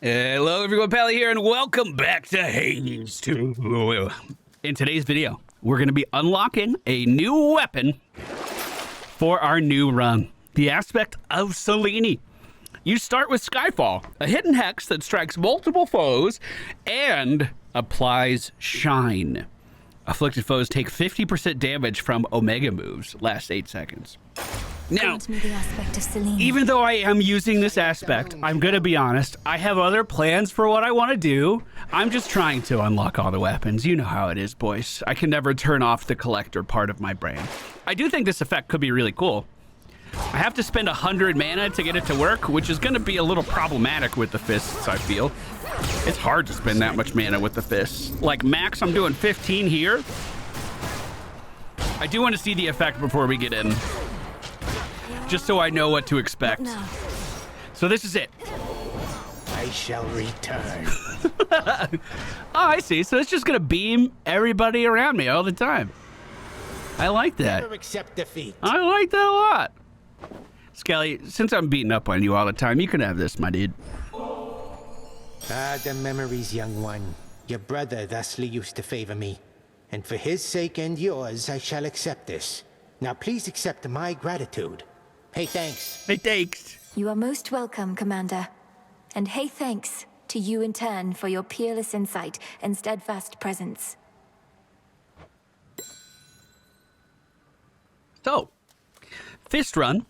Hello everyone, Pally here, and welcome back to Hades 2. In today's video, we're going to be unlocking a new weapon for our new run, the aspect of Selene. You start with Skyfall, a hidden hex that strikes multiple foes and applies Shine. Afflicted foes take 50% damage from Omega moves, last 8 seconds. Now, even though I am using this aspect, I'm going to be honest, I have other plans for what I want to do. I'm just trying to unlock all the weapons. You know how it is, boys. I can never turn off the collector part of my brain. I do think this effect could be really cool. I have to spend 100 mana to get it to work, which is going to be a little problematic with the fists, I feel. It's hard to spend that much mana with the fists. Like max, I'm doing 15 here. I do want to see the effect before we get in, just so I know what to expect. So this is it. I shall return. Oh, I see. So it's just gonna beam everybody around me all the time. I like that. Never accept defeat. I like that a lot. Skelly, since I'm beating up on you all the time, you can have this, my dude. Ah, the memories, young one. Your brother thusly used to favor me. And for his sake and yours, I shall accept this. Now please accept my gratitude. Hey, thanks. Hey, thanks. You are most welcome, Commander. And hey, thanks to you in turn for your peerless insight and steadfast presence. So, fist run.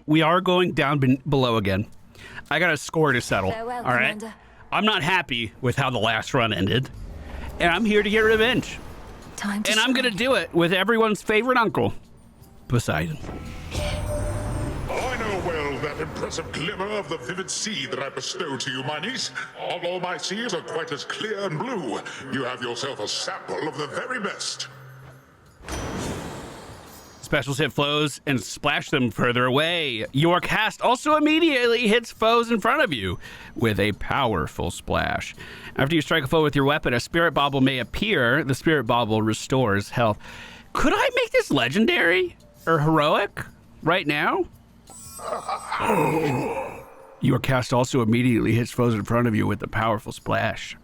We are going down below again. I got a score to settle. Farewell, all right. Commander. I'm not happy with how the last run ended, and I'm here to get revenge. Time to And I'm shine. gonna do it with everyone's favorite uncle, Poseidon. I know well that impressive glimmer of the vivid sea that I bestow to you, my niece. Although my seas are quite as clear and blue, you have yourself a sample of the very best. Specials hit foes and splash them further away. Your cast also immediately hits foes in front of you with a powerful splash. After you strike a foe with your weapon, a spirit bauble may appear. The spirit bauble restores health. Could I make this legendary or heroic right now? Your cast also immediately hits foes in front of you with a powerful splash,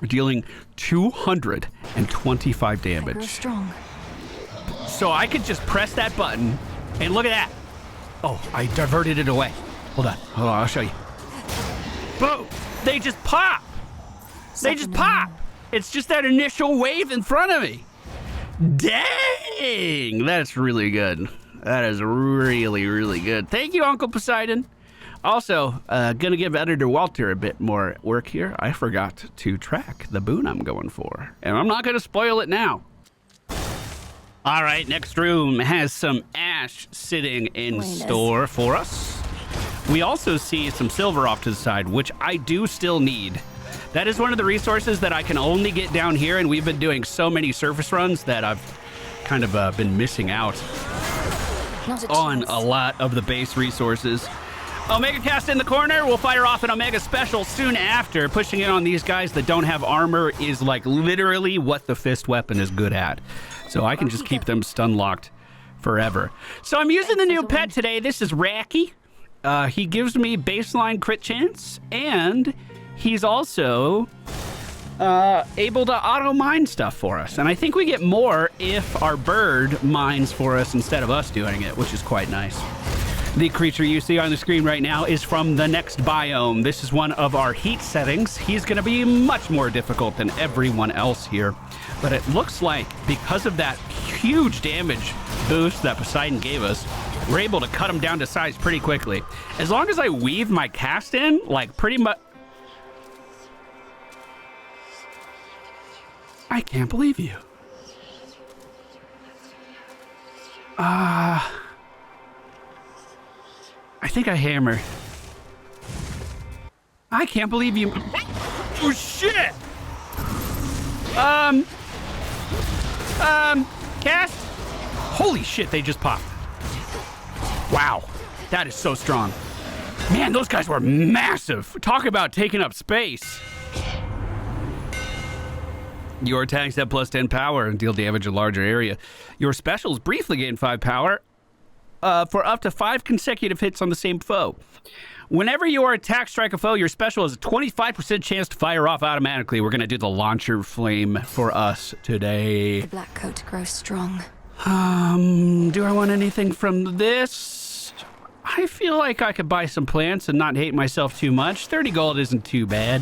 dealing 225 Grow damage. strong. So I could just press that button, and look at that. Oh, I diverted it away. Hold on, I'll show you. Boom! They just pop! They just pop! It's just that initial wave in front of me. Dang! That's really good. That is really, really good. Thank you, Uncle Poseidon. Also, gonna give Editor Walter a bit more work here. I forgot to track the boon I'm going for, and I'm not gonna spoil it now. All right, next room has some ash sitting in store for us. We also see some silver off to the side, which I do still need. That is one of the resources that I can only get down here, and we've been doing so many surface runs that I've kind of been missing out on a lot of the base resources. Omega cast in the corner. We'll fire off an Omega special soon after. Pushing in on these guys that don't have armor is like literally what the fist weapon is good at. So I can just keep them stun locked forever. So I'm using the new pet today. This is Racky. He gives me baseline crit chance, and he's also able to auto mine stuff for us. And I think we get more if our bird mines for us instead of us doing it, which is quite nice. The creature you see on the screen right now is from the next biome. This is one of our heat settings. He's going to be much more difficult than everyone else here. But it looks like because of that huge damage boost that Poseidon gave us, we're able to cut him down to size pretty quickly. As long as I weave my cast in, like pretty much... I can't believe you. I think I hammer. I can't believe you. Oh shit! Cast? Holy shit, they just popped. Wow, that is so strong. Man, those guys were massive. Talk about taking up space. Your attacks have plus 10 power and deal damage in a larger area. Your specials briefly gain 5 power for up to 5 consecutive hits on the same foe. Whenever your attack strike a foe, your special has a 25% chance to fire off automatically. We're going to do the launcher flame for us today. The black coat grows strong. Do I want anything from this? I feel like I could buy some plants and not hate myself too much. 30 gold isn't too bad.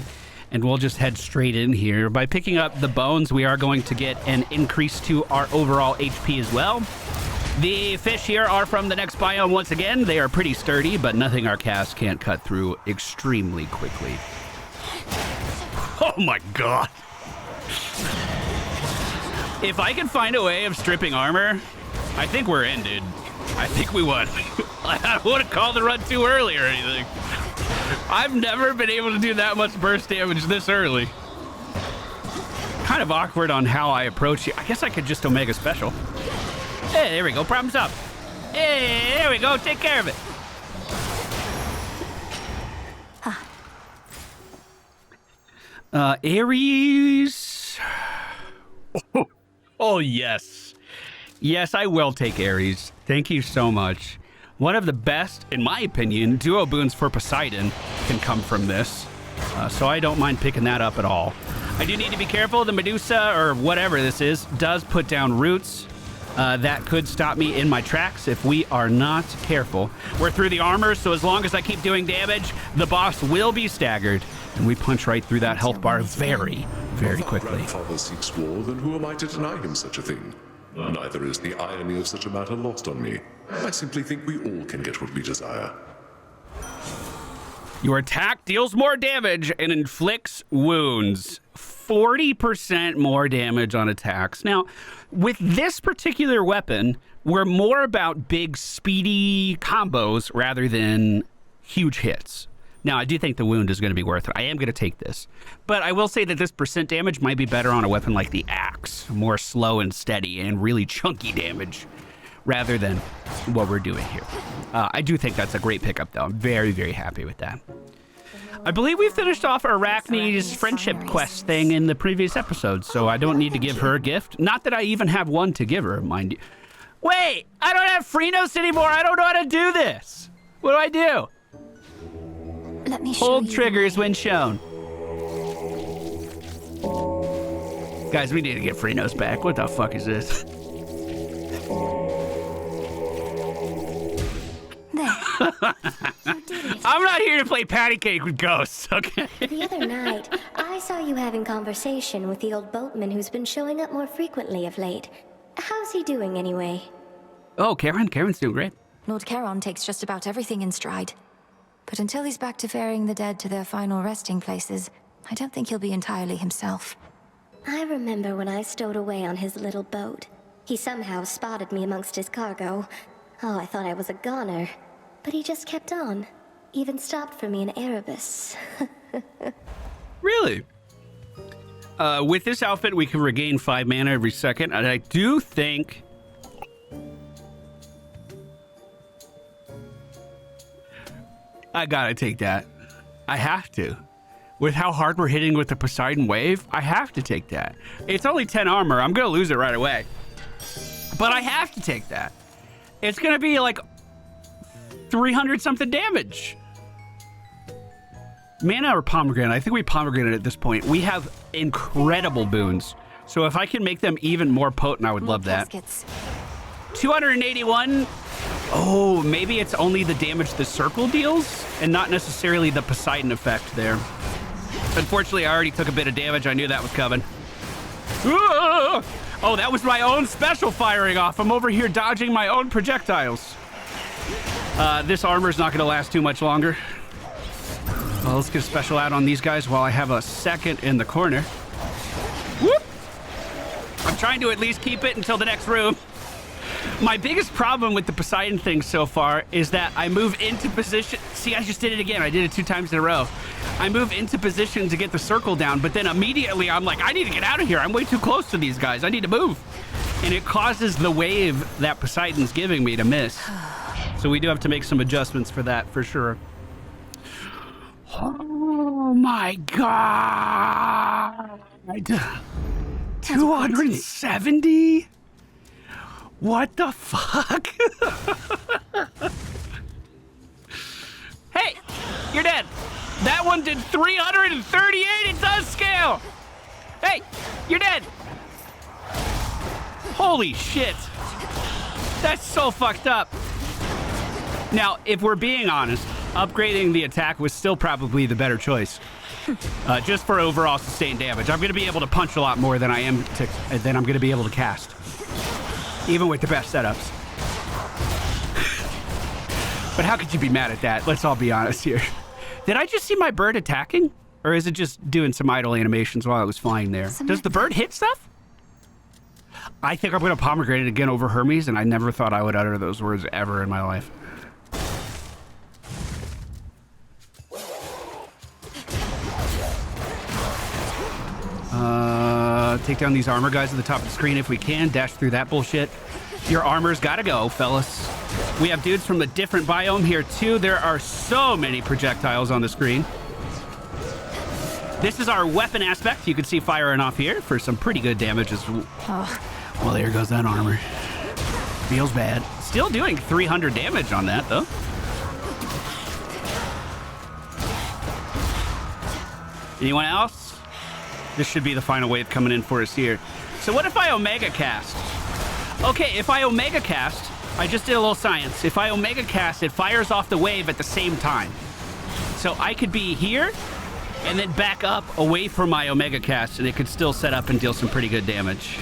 And we'll just head straight in here. By picking up the bones, we are going to get an increase to our overall HP as well. The fish here are from the next biome once again. They are pretty sturdy, but nothing our cast can't cut through extremely quickly. Oh my god. If I can find a way of stripping armor, I think we're in, dude. I think we won. I don't want to call the run too early or anything. I've never been able to do that much burst damage this early. Kind of awkward on how I approach it. I guess I could just Omega Special. Hey, there we go. Problem's up. Hey, there we go. Take care of it. Ares. Oh, yes. Yes, I will take Ares. Thank you so much. One of the best, in my opinion, duo boons for Poseidon can come from this. So I don't mind picking that up at all. I do need to be careful. The Medusa, or whatever this is, does put down roots. That could stop me in my tracks if we are not careful. We're through the armor, so as long as I keep doing damage, the boss will be staggered. And we punch right through that health bar very, very quickly. If our grandfather seeks war, then who am I to deny him such a thing? Neither is the irony of such a matter lost on me. I simply think we all can get what we desire. Your attack deals more damage and inflicts wounds. 40% more damage on attacks. Now, with this particular weapon, we're more about big, speedy combos rather than huge hits. Now, I do think the wound is going to be worth it. I am going to take this. But I will say that this percent damage might be better on a weapon like the axe. More slow and steady and really chunky damage rather than what we're doing here. I do think that's a great pickup, though. I'm very, very happy with that. I believe we finished off Arachne's friendship quest thing in the previous episode, so I don't need to give her a gift. Not that I even have one to give her, mind you. Wait, I don't have Kronos anymore. I don't know how to do this. What do I do? Let me show Hold you triggers when shown. Guys, we need to get Kronos back. What the fuck is this? I'm not here to play patty cake with ghosts, okay? The other night, I saw you having conversation with the old boatman who's been showing up more frequently of late. How's he doing anyway? Oh, Karen's doing great. Lord Charon takes just about everything in stride. But until he's back to ferrying the dead to their final resting places, I don't think he'll be entirely himself. I remember when I stowed away on his little boat. He somehow spotted me amongst his cargo. Oh, I thought I was a goner. But he just kept on. Even stopped for me in Erebus. Really? With this outfit, we can regain 5 mana every second, and I do think... I gotta take that. I have to. With how hard we're hitting with the Poseidon wave, I have to take that. It's only 10 armor. I'm gonna lose it right away. But I have to take that. It's gonna be like 300 something damage. Mana or pomegranate? I think we pomegranate at this point. We have incredible boons. So if I can make them even more potent, I would love that. 281. Oh, maybe it's only the damage the circle deals and not necessarily the Poseidon effect there. Unfortunately, I already took a bit of damage. I knew that was coming. Oh, that was my own special firing off. I'm over here dodging my own projectiles. This armor's not going to last too much longer. Well, let's get a special out on these guys while I have a second in the corner. Whoop! I'm trying to at least keep it until the next room. My biggest problem with the Poseidon thing so far is that I move into position. See, I just did it again. I did it 2 times in a row. I move into position to get the circle down, but then immediately I'm like, I need to get out of here. I'm way too close to these guys. I need to move. And it causes the wave that Poseidon's giving me to miss. So we do have to make some adjustments for that, for sure. Oh my God. 270? What the fuck? Hey, You're dead. That one did 338. It does scale. Hey, you're dead. Holy shit. That's so fucked up. Now, if we're being honest, upgrading the attack was still probably the better choice. Just for overall sustained damage. I'm going to be able to punch a lot more than I'm going to be able to cast. Even with the best setups. But how could you be mad at that? Let's all be honest here. Did I just see my bird attacking? Or is it just doing some idle animations while I was flying there? Does the bird hit stuff? I think I'm going to pomegranate again over Hermes, and I never thought I would utter those words ever in my life. Take down these armor guys at the top of the screen if we can. Dash through that bullshit. Your armor's gotta go, fellas. We have dudes from a different biome here, too. There are so many projectiles on the screen. This is our weapon aspect. You can see firing off here for some pretty good damage as well. Oh. Well, there goes that armor. Feels bad. Still doing 300 damage on that, though. Anyone else? This should be the final wave coming in for us here. So what if I Omega Cast? Okay, if I Omega Cast, I just did a little science. If I Omega Cast, it fires off the wave at the same time. So I could be here and then back up away from my Omega Cast, and it could still set up and deal some pretty good damage.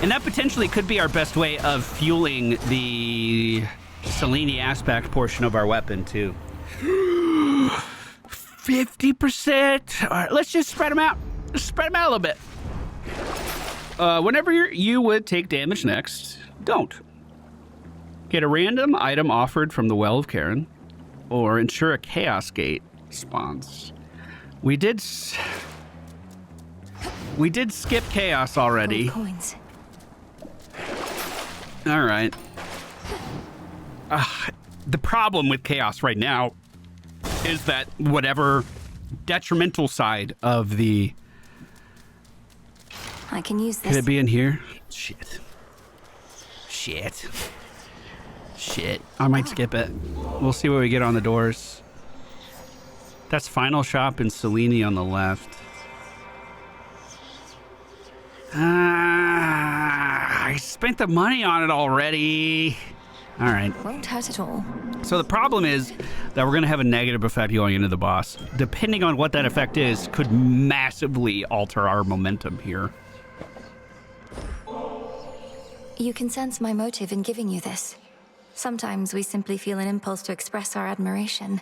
And that potentially could be our best way of fueling the Selene aspect portion of our weapon, too. 50%. All right, let's just spread them out. Just spread them out a little bit. Whenever you would take damage next, don't. Get a random item offered from the Well of Charon, or ensure a chaos gate spawns. We did skip chaos already. Coins. All right. The problem with chaos right now is that whatever detrimental side of the... I can use this. Could it be in here? Shit. I might skip it. We'll see what we get on the doors. That's final shop in Selene on the left. I spent the money on it already. All right. Won't hurt at all. So the problem is that we're going to have a negative effect going into the boss. Depending on what that effect is, could massively alter our momentum here. You can sense my motive in giving you this. Sometimes we simply feel an impulse to express our admiration.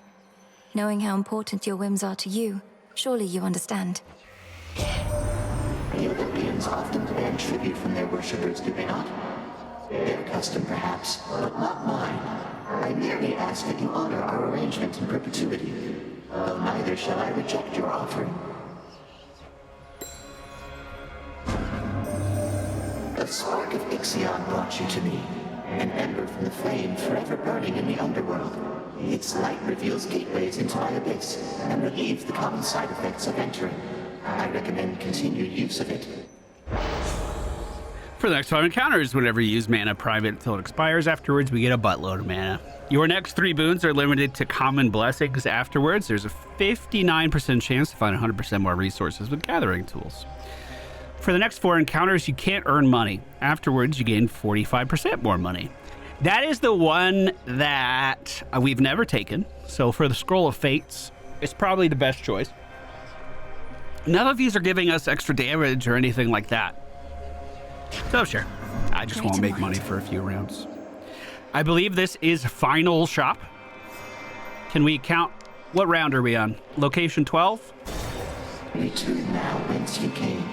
Knowing how important your whims are to you, surely you understand. The Olympians often demand tribute from their worshippers, do they not? Their custom, perhaps, but not mine. I merely ask that you honor our arrangement in perpetuity, though neither shall I reject your offering. The spark of Ixion brought you to me, an ember from the flame forever burning in the underworld. Its light reveals gateways into my abyss and relieves the common side effects of entering. I recommend continued use of it. For the next 5 encounters, whenever you use mana private until it expires, afterwards we get a buttload of mana. Your next 3 boons are limited to common blessings afterwards. There's a 59% chance to find 100% more resources with gathering tools. For the next 4 encounters, you can't earn money. Afterwards, you gain 45% more money. That is the one that we've never taken. So for the Scroll of Fates, it's probably the best choice. None of these are giving us extra damage or anything like that. So sure, I just won't make money for a few rounds. I believe this is final shop. Can we count? What round are we on? Location 12? Return now whence you came.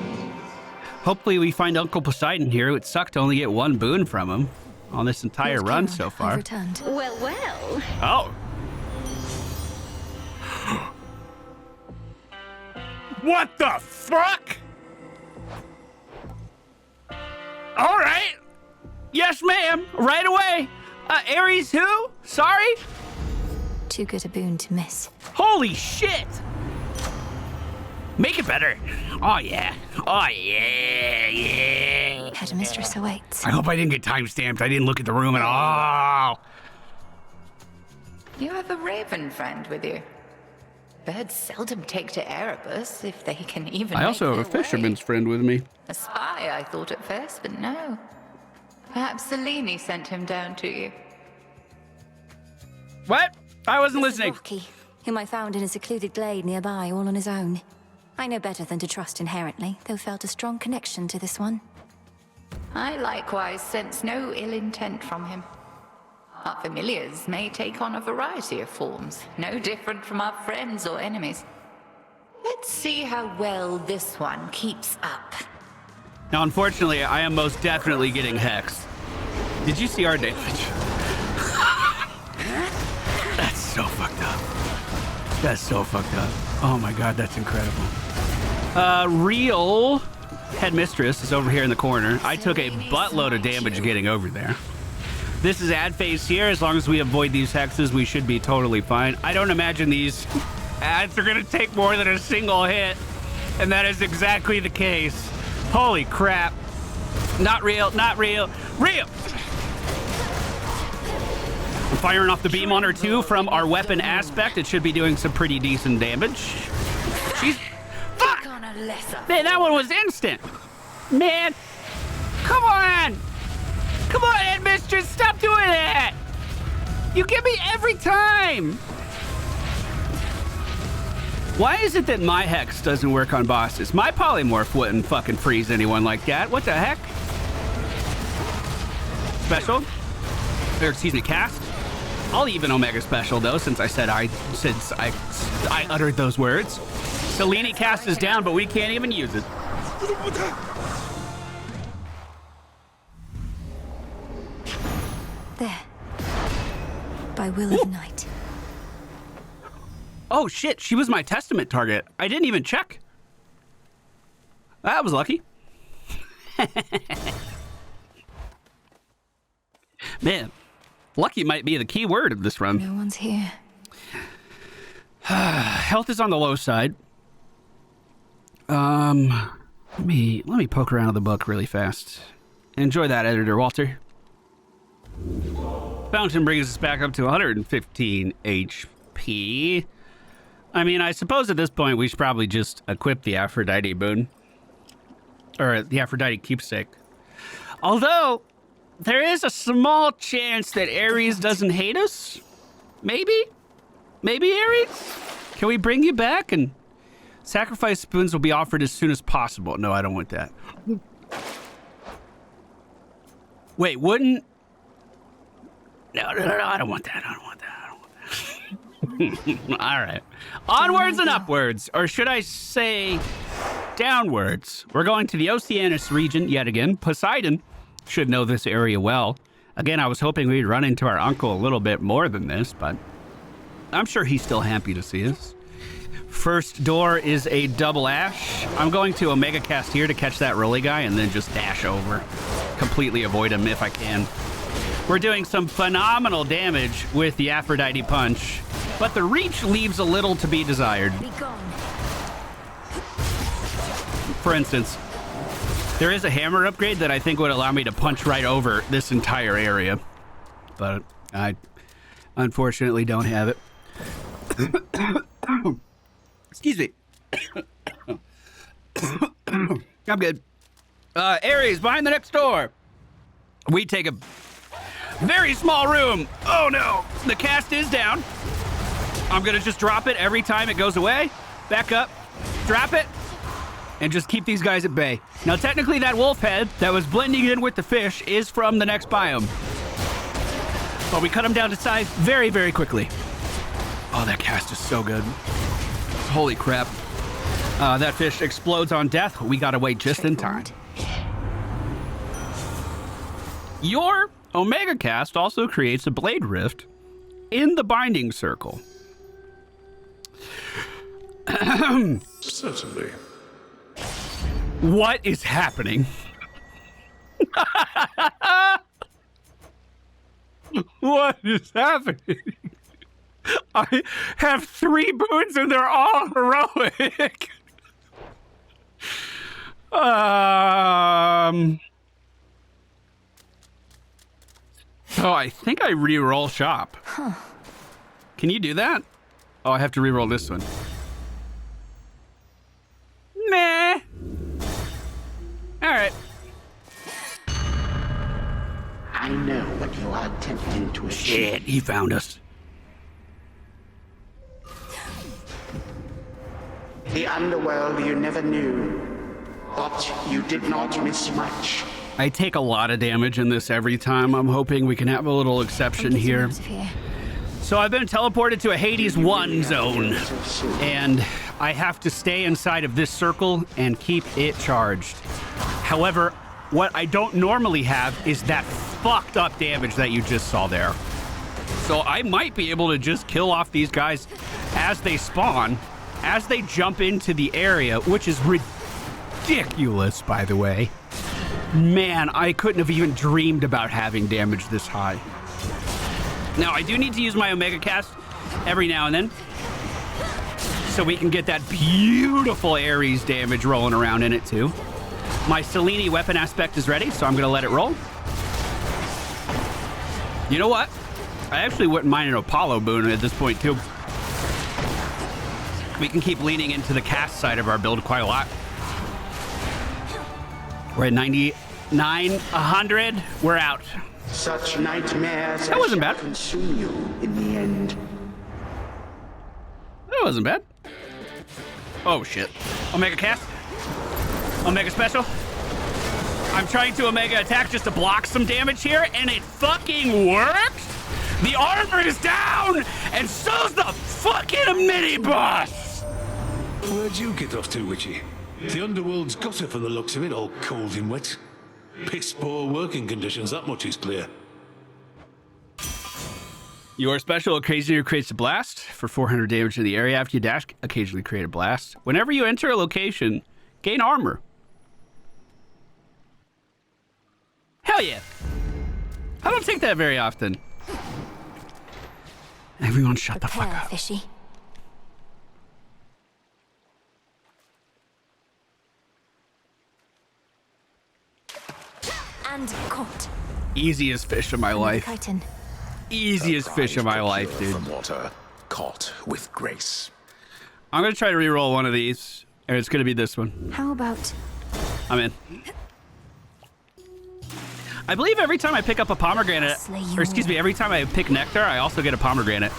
Hopefully we find Uncle Poseidon here. It sucked to only get 1 boon from him on this entire run so far. I've returned. Well, well. Oh. What the fuck? All right. Yes, ma'am. Right away. Ares who? Sorry? Too good a boon to miss. Holy shit. Make it better. Oh, yeah. Oh, yeah. Headmistress awaits. I hope I didn't get time stamped. I didn't look at the room at all. You have a raven friend with you. Birds seldom take to Erebus if they can even I also have a fisherman's friend with me. A spy, I thought at first, but no. Perhaps Selene sent him down to you. What? I wasn't This is listening. Rocky, whom I found in a secluded glade nearby, all on his own. I know better than to trust inherently, though felt a strong connection to this one. I likewise sense no ill intent from him. Our familiars may take on a variety of forms, no different from our friends or enemies. Let's see how well this one keeps up. Now, unfortunately, I am most definitely getting hexed. Did you see our damage? That's so fucked up. That's so fucked up. Oh my god, that's incredible. Real headmistress is over here in the corner. I took a buttload of damage getting over there. This is ad phase here. As long as we avoid these hexes, we should be totally fine. I don't imagine these ads are gonna take more than a single hit, and that is exactly the case. Holy crap. Not real, not real, real! I'm firing off the beam on her too from our weapon aspect. It should be doing some pretty decent damage. She's... Fuck! Man, that one was instant. Man, come on! Come on, headmistress, stop doing that! You get me every time! Why is it that my hex doesn't work on bosses? My polymorph wouldn't fucking freeze anyone like that. What the heck? Special? Or excuse me, cast? I'll even Omega Special though, since I uttered those words. Selene cast is down, but we can't even use it. There. By will of night. Oh shit, she was my testament target. I didn't even check. That was lucky. Man, lucky might be the key word of this run. No one's here. Health is on the low side. Let me poke around the book really fast. Enjoy that, Editor Walter. Fountain brings us back up to 115 HP. I mean, I suppose at this point we should probably just equip the Aphrodite boon. Or the Aphrodite keepsake. Although, there is a small chance that Ares doesn't hate us. Maybe? Maybe, Ares? Can we bring you back? And sacrifice spoons will be offered as soon as possible. No, I don't want that. Wait, wouldn't... No, I don't want that. I don't want that. All right. Onwards and upwards. Or should I say downwards? We're going to the Oceanus region yet again. Poseidon should know this area well. Again, I was hoping we'd run into our uncle a little bit more than this, but I'm sure he's still happy to see us. First door is a double ash. I'm going to Omega cast here to catch that rolly guy and then just dash over. Completely avoid him if I can. We're doing some phenomenal damage with the Aphrodite punch, but the reach leaves a little to be desired. Be gone. For instance, there is a hammer upgrade that I think would allow me to punch right over this entire area, but I unfortunately don't have it. Excuse me. I'm good. Ares, behind the next door. We take a very small room. Oh no, the cast is down. I'm gonna just drop it every time it goes away. Back up, drop it, and just keep these guys at bay. Now technically that wolf head that was blending in with the fish is from the next biome. But we cut him down to size very, very quickly. Oh, that cast is so good. Holy crap. That fish explodes on death. We got away just in time. Your Omega cast also creates a blade rift in the binding circle. Certainly. What is happening? What is happening? I have 3 boons and they're all heroic. Oh, I think I re-roll shop. Huh. Can you do that? Oh, I have to reroll this one. Nah. All right. I know what you are attempting to achieve. Shit, he found us. The underworld you never knew, but you did not miss much. I take a lot of damage in this every time. I'm hoping we can have a little exception here. So I've been teleported to a Hades 1 zone, and I have to stay inside of this circle and keep it charged. However, what I don't normally have is that fucked up damage that you just saw there. So I might be able to just kill off these guys as they spawn, as they jump into the area, which is ridiculous, by the way. Man, I couldn't have even dreamed about having damage this high. Now, I do need to use my Omega Cast every now and then, so we can get that beautiful Ares damage rolling around in it, too. My Selene weapon aspect is ready, so I'm going to let it roll. You know what? I actually wouldn't mind an Apollo boon at this point, too. We can keep leaning into the cast side of our build quite a lot. We're at 99, 100. We're out. Such nightmares That wasn't bad. Consume you in the end. That wasn't bad. Oh, shit. Omega Cast. Omega Special. I'm trying to Omega Attack just to block some damage here, and it fucking works! The armor is down, and so's the fucking mini-boss! Where'd you get off to, Witchy? The Underworld's got her from the looks of it, all cold and wet. Piss-poor working conditions, that much is clear. Your special occasionally creates a blast for 400 damage in the area. After you dash, occasionally create a blast. Whenever you enter a location, gain armor. Hell yeah. I don't take that very often. Everyone shut the fuck up. Fishy. And caught. Easiest fish of my life. Chitin. Easiest fish of my life, dude. From water, caught with grace. I'm gonna try to reroll one of these, and it's gonna be this one. How about... I'm in. I believe every time I pick up a pomegranate, or excuse me, every time I pick nectar, I also get a pomegranate.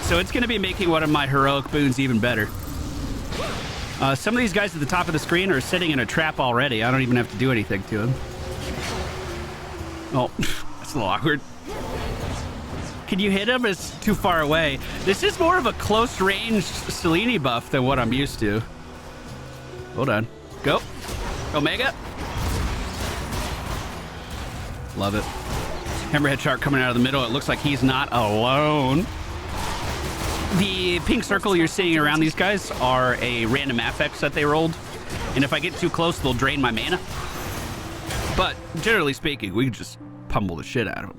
So it's gonna be making one of my heroic boons even better. Some of these guys at the top of the screen are sitting in a trap already. I don't even have to do anything to them. Oh, that's a little awkward. Can you hit him? It's too far away. This is more of a close-range Selene buff than what I'm used to. Hold on. Go. Omega. Love it. Hammerhead Shark coming out of the middle. It looks like he's not alone. The pink circle you're seeing around these guys are a random affix that they rolled. And if I get too close, they'll drain my mana. But generally speaking, we can just pummel the shit out of them.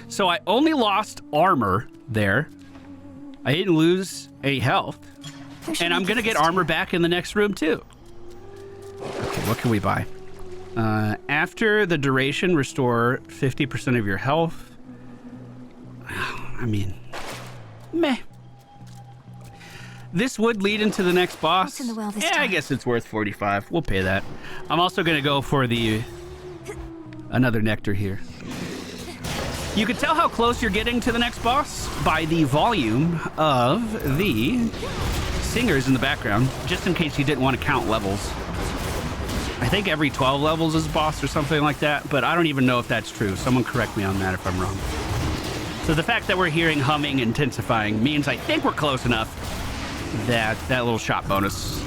So I only lost armor there. I didn't lose any health. And I'm going to get armor back in the next room too. Okay, what can we buy? After the duration, restore 50% of your health. I mean, meh. This would lead into the next boss. What's in the well this Yeah, time? I guess it's worth 45. We'll pay that. I'm also going to go for the another nectar here. You can tell how close you're getting to the next boss by the volume of the singers in the background, just in case you didn't want to count levels. I think every 12 levels is a boss or something like that, but I don't even know if that's true. Someone correct me on that if I'm wrong. So the fact that we're hearing humming intensifying means I think we're close enough that that little shot bonus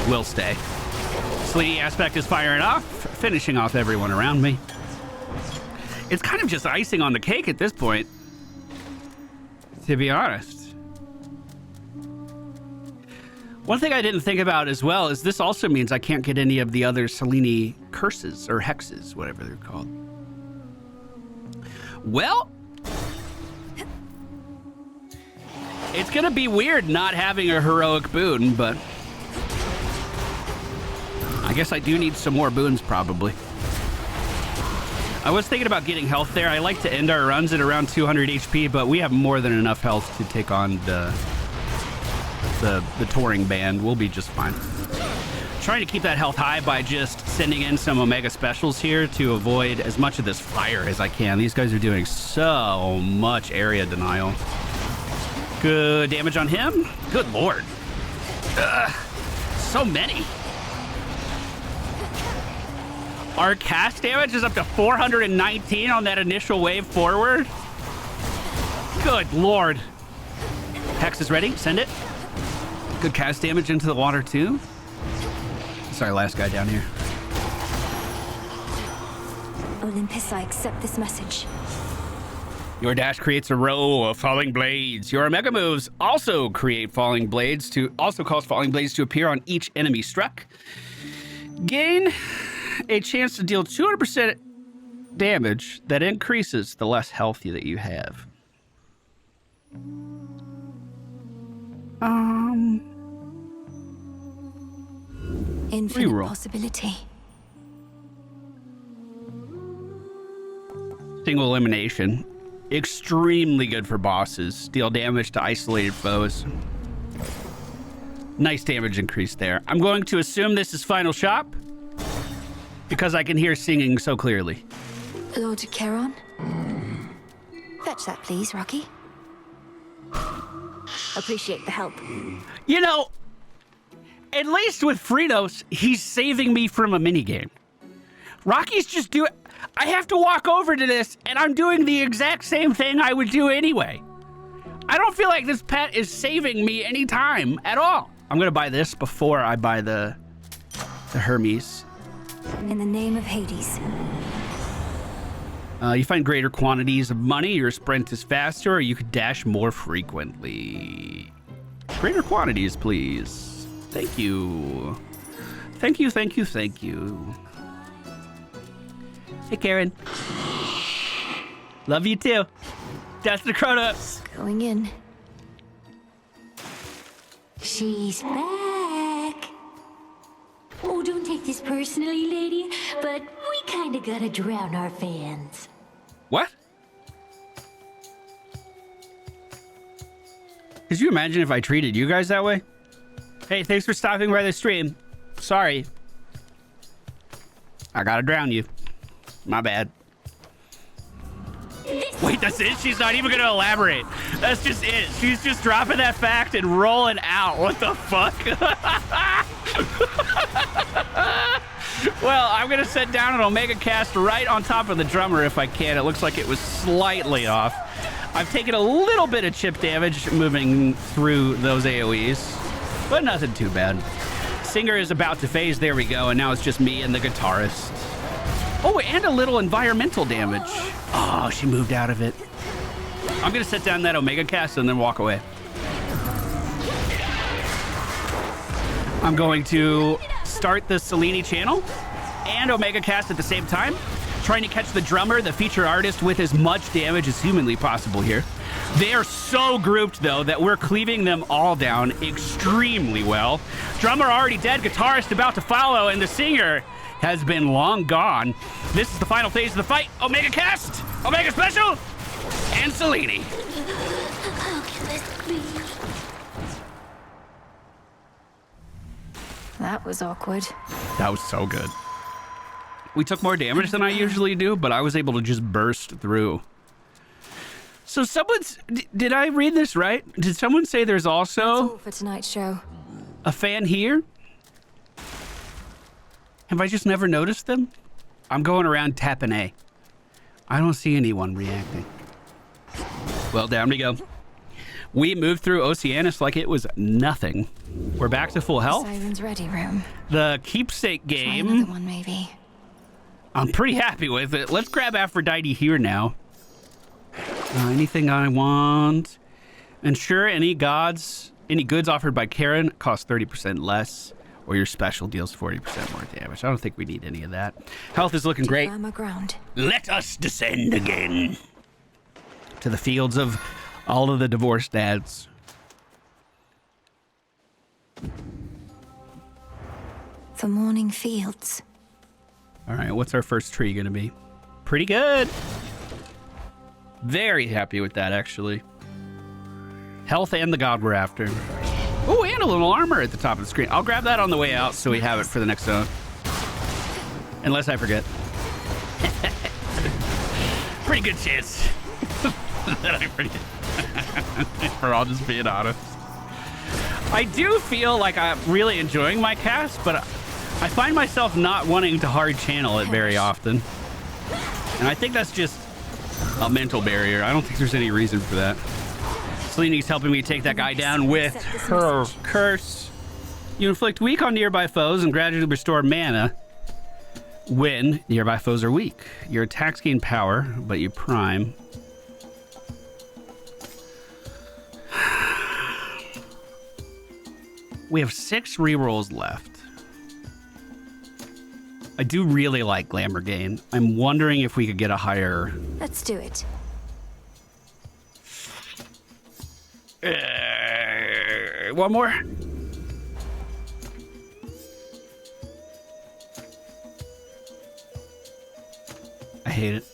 will stay. Selene aspect is firing off, finishing off everyone around me. It's kind of just icing on the cake at this point, to be honest. One thing I didn't think about as well is this also means I can't get any of the other Selene curses or hexes, whatever they're called. Well, it's gonna be weird not having a heroic boon, but I guess I do need some more boons probably. I was thinking about getting health there. I like to end our runs at around 200 HP, but we have more than enough health to take on the touring band. We'll be just fine. Trying to keep that health high by just sending in some Omega specials here to avoid as much of this fire as I can. These guys are doing so much area denial. Good damage on him. Good lord. So many. Our cast damage is up to 419 on that initial wave forward. Good lord. Hex is ready. Send it. Good cast damage into the water too. Sorry, last guy down here. Olympus, I accept this message. Your dash creates a row of falling blades. Your Omega moves also create falling blades to cause falling blades to appear on each enemy struck. Gain a chance to deal 200% damage that increases the less health that you have. Infinite Reroll. possibility. Single elimination. Extremely good for bosses. Deal damage to isolated foes. Nice damage increase there. I'm going to assume this is final shop because I can hear singing so clearly. Lord Charon? Fetch that, please, Rocky. Appreciate the help. You know, at least with Kronos, he's saving me from a minigame. Rocky's just doing... I have to walk over to this, and I'm doing the exact same thing I would do anyway. I don't feel like this pet is saving me any time at all. I'm going to buy this before I buy the Hermes. In the name of Hades. You find greater quantities of money, your sprint is faster, or you could dash more frequently. Greater quantities, please. Thank you. Thank you, thank you, thank you. Hey, Karen. Love you too. That's the Kronos. Going in. She's back. Oh, don't take this personally, lady, but we kinda gotta drown our fans. What? Could you imagine if I treated you guys that way? Hey, thanks for stopping by the stream. Sorry. I gotta drown you. My bad. Wait, that's it? She's not even gonna elaborate. That's just it. She's just dropping that fact and rolling out. What the fuck? Well, I'm gonna set down an Omega cast right on top of the drummer if I can. It looks like it was slightly off. I've taken a little bit of chip damage moving through those AoEs, but nothing too bad. Singer is about to phase. There we go. And now it's just me and the guitarist. Oh, and a little environmental damage. Oh, she moved out of it. I'm going to set down that Omega cast and then walk away. I'm going to start the Selene channel and Omega cast at the same time. Trying to catch the drummer, the feature artist, with as much damage as humanly possible here. They are so grouped, though, that we're cleaving them all down extremely well. Drummer already dead, guitarist about to follow, and the singer has been long gone. This is the final phase of the fight. Omega cast, Omega special, and Selene. How can this be? That was awkward. That was so good. We took more damage than I usually do, but I was able to just burst through. So did I read this right? Did someone say there's That's also all for tonight's show. a fan here? Have I just never noticed them? I'm going around tapping A. I don't see anyone reacting. Well, down we go. We moved through Oceanus like it was nothing. We're back to full health. Siren's ready room. The keepsake Try game. another one, maybe. I'm pretty happy with it. Let's grab Aphrodite here now. Anything I want. Ensure any goods offered by Karen cost 30% less, or your special deals 40% more damage. I don't think we need any of that. Health is looking great. Firmer ground. Let us descend again to the fields of all of the divorced dads. For morning fields. All right, what's our first tree going to be? pretty good. Very happy with that, actually. Health and the god we're after. Oh, and a little armor at the top of the screen. I'll grab that on the way out so we have it for the next zone. Unless I forget. Pretty good chance that I forget. For all just being honest. I do feel like I'm really enjoying my cast, but I find myself not wanting to hard channel it very often. And I think that's just a mental barrier. I don't think there's any reason for that. Selene's helping me take that guy down with her curse. You inflict weak on nearby foes and gradually restore mana when nearby foes are weak. Your attacks gain power, but you prime. We have 6 rerolls left. I do really like Glamour Gain. I'm wondering if we could get a higher... Let's do it. One more. I hate it.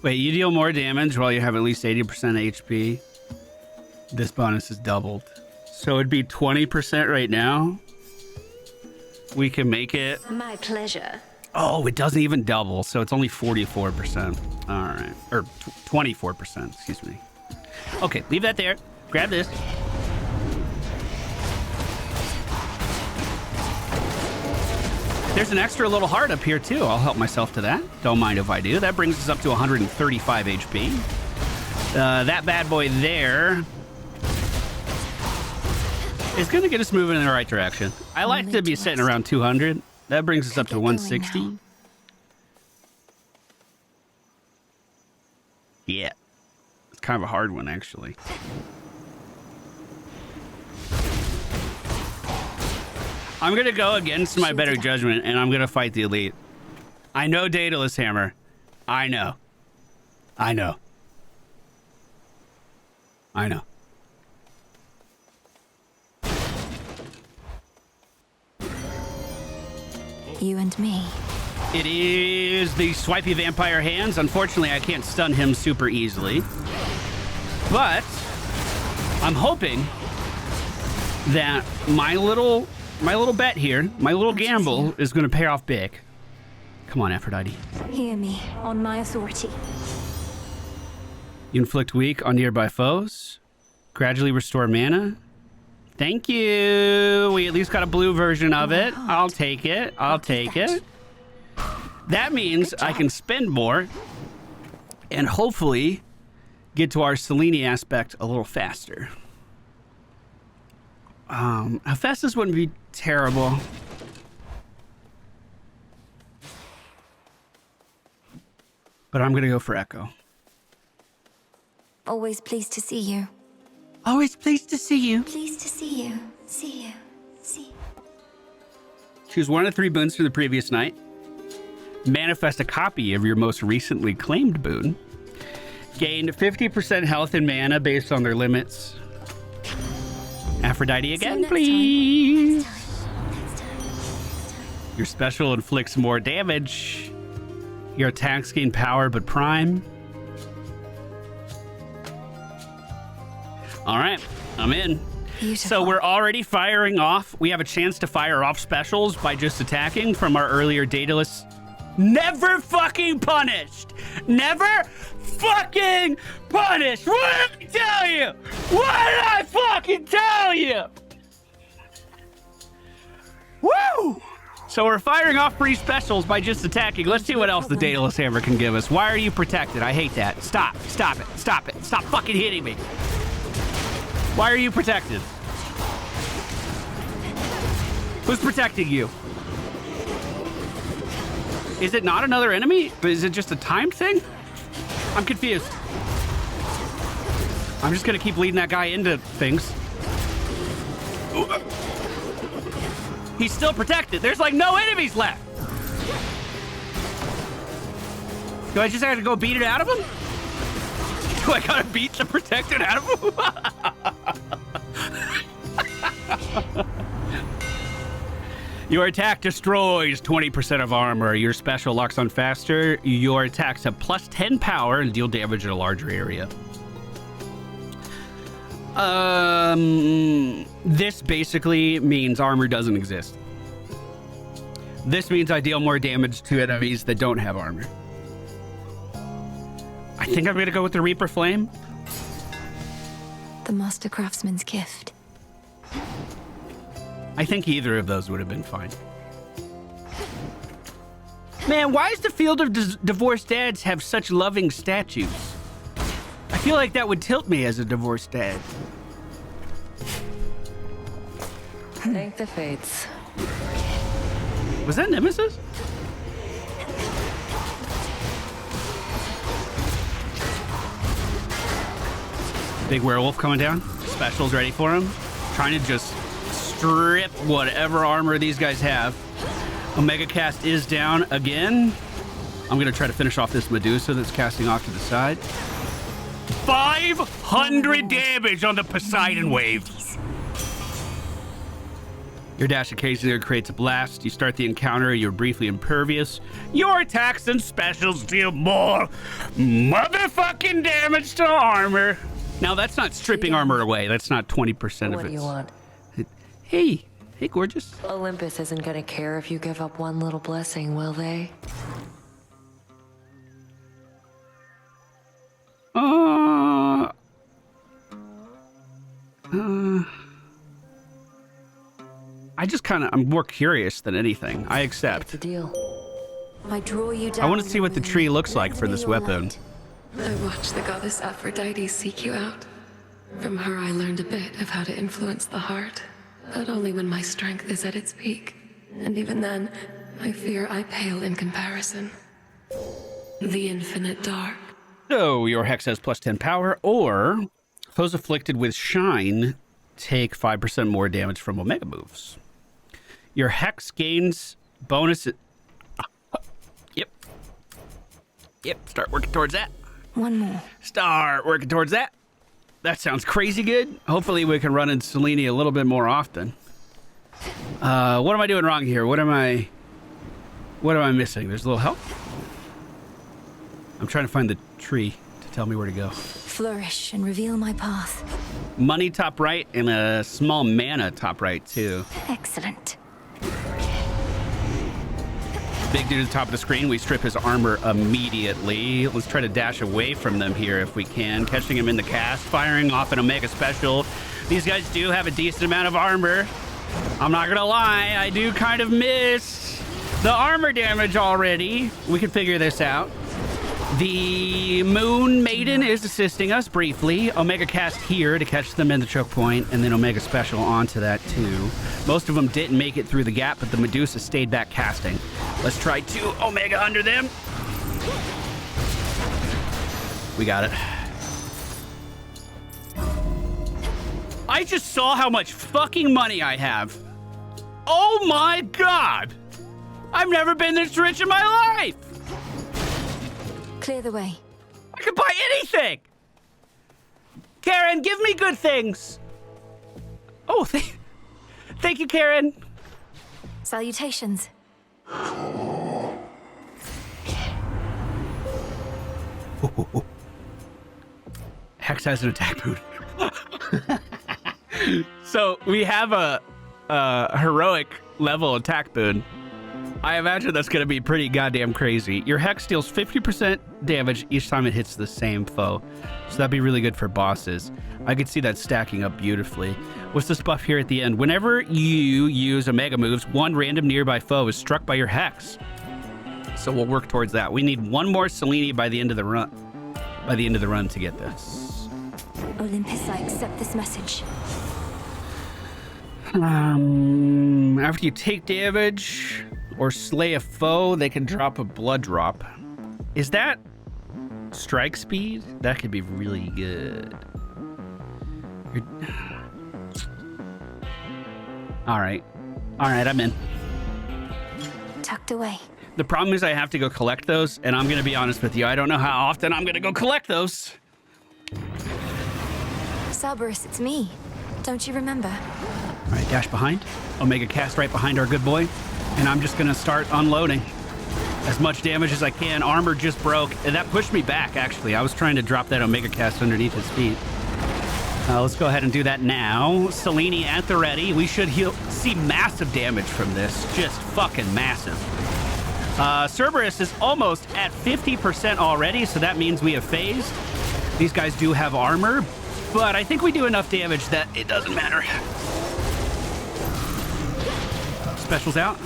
Wait, you deal more damage while you have at least 80% HP. This bonus is doubled. So it'd be 20% right now. We can make it. My pleasure. Oh, it doesn't even double, so it's only 44%. All right. Or 24%, excuse me. Okay, leave that there. Grab this. There's an extra little heart up here, too. I'll help myself to that. Don't mind if I do. That brings us up to 135 HP. That bad boy there is going to get us moving in the right direction. I like to be sitting around 200. That brings us up to 160. Yeah. It's kind of a hard one, actually. I'm going to go against my better judgment, and I'm going to fight the elite. I know Daedalus Hammer. I know. I know. I know. You and me. It is the swipey vampire hands. Unfortunately, I can't stun him super easily. But I'm hoping that my little bet here, my little gamble is going to pay off big. Come on, Aphrodite. Hear me, on my authority. You inflict weak on nearby foes. Gradually restore mana. Thank you. We at least got a blue version of it. I'll take it. I'll take it. That means I can spend more and hopefully get to our Selene aspect a little faster. Hephaestus wouldn't be terrible. But I'm going to go for Echo. Always pleased to see you. Always pleased to see you. Pleased to see you. See you. See. Choose one of 3 boons from the previous night. Manifest a copy of your most recently claimed boon. Gain 50% health and mana based on their limits. Aphrodite again, please. Next time. Your special inflicts more damage. Your attacks gain power but prime. All right, I'm in. Beautiful. So we're already firing off. We have a chance to fire off specials by just attacking from our earlier Daedalus. Never fucking punished. Never fucking punished. What did I tell you? What did I fucking tell you? Woo! So we're firing off free specials by just attacking. Let's see what else the Daedalus Hammer can give us. Why are you protected? I hate that. Stop. Stop it. Stop it. Stop fucking hitting me. Why are you protected? Who's protecting you? Is it not another enemy? Is it just a timed thing? I'm confused. I'm just gonna keep leading that guy into things. He's still protected. There's like no enemies left. Do I just have to go beat it out of him? Do I gotta beat the protected out of him? Your attack destroys 20% of armor. Your special locks on faster. Your attacks have plus 10 power and deal damage in a larger area. This basically means armor doesn't exist. This means I deal more damage to enemies that don't have armor. I think I'm gonna go with the Reaper Flame. The Master Craftsman's gift. I think either of those would have been fine. Man, why does the Field of Divorced Dads have such loving statues? I feel like that would tilt me as a divorced dad. Thank the fates. Was that Nemesis? Big werewolf coming down. Specials ready for him. Trying to just strip whatever armor these guys have. Omega Cast is down again. I'm gonna try to finish off this Medusa that's casting off to the side. 500 damage on the Poseidon wave. Your dash occasionally creates a blast. You start the encounter, you're briefly impervious. Your attacks and specials deal more motherfucking damage to armor. Now that's not stripping armor away. That's not 20% of it. What do you want? Hey, gorgeous. Olympus isn't gonna care if you give up one little blessing, will they? I'm more curious than anything. I accept. What's the deal? I draw you down. I want to see what the tree looks like for this weapon. I watched the goddess Aphrodite seek you out. From her I learned a bit of how to influence the heart, but only when my strength is at its peak. And even then, I fear I pale in comparison. The infinite dark. So your hex has plus 10 power, or foes afflicted with shine take 5% more damage from Omega moves. Your hex gains bonus. Yep. Start working towards that. One more. Start working towards that. That sounds crazy good. Hopefully we can run in Selene a little bit more often. What am I doing wrong here? What am I missing? There's a little help. I'm trying to find the tree to tell me where to go. Flourish and reveal my path. Money top right and a small mana top right too. Excellent. Big dude at the top of the screen. We strip his armor immediately. Let's try to dash away from them here if we can. Catching him in the cast, firing off an Omega special. These guys do have a decent amount of armor. I'm not gonna lie, I do kind of miss the armor damage already. We can figure this out. The Moon Maiden is assisting us briefly. Omega Cast here to catch them in the choke point, and then Omega Special onto that too. Most of them didn't make it through the gap, but the Medusa stayed back casting. Let's try 2 Omega under them. We got it. I just saw how much fucking money I have. Oh my god! I've never been this rich in my life! Clear the way. I can buy anything! Karen, give me good things! Oh, thank you, Karen. Salutations. Hex has an attack boon. So we have a heroic level attack boon. I imagine that's going to be pretty goddamn crazy. Your Hex deals 50% damage each time it hits the same foe. So that'd be really good for bosses. I could see that stacking up beautifully. What's this buff here at the end? Whenever you use Omega moves, one random nearby foe is struck by your Hex. So we'll work towards that. We need one more Selene by the end of the run. To get this. Olympus, I accept this message. After you take damage or slay a foe, they can drop a blood drop. Is that strike speed? That could be really good. All right, I'm in. Tucked away. The problem is I have to go collect those, and I'm going to be honest with you, I don't know how often I'm going to go collect those. Cerberus, it's me. Don't you remember? All right, dash behind. Omega cast right behind our good boy. And I'm just going to start unloading as much damage as I can. Armor just broke. And that pushed me back, actually. I was trying to drop that Omega cast underneath his feet. Let's go ahead and do that now. Selene at the ready. We should see massive damage from this. Just fucking massive. Cerberus is almost at 50% already, so that means we have phased. These guys do have armor, but I think we do enough damage that it doesn't matter. Specials out.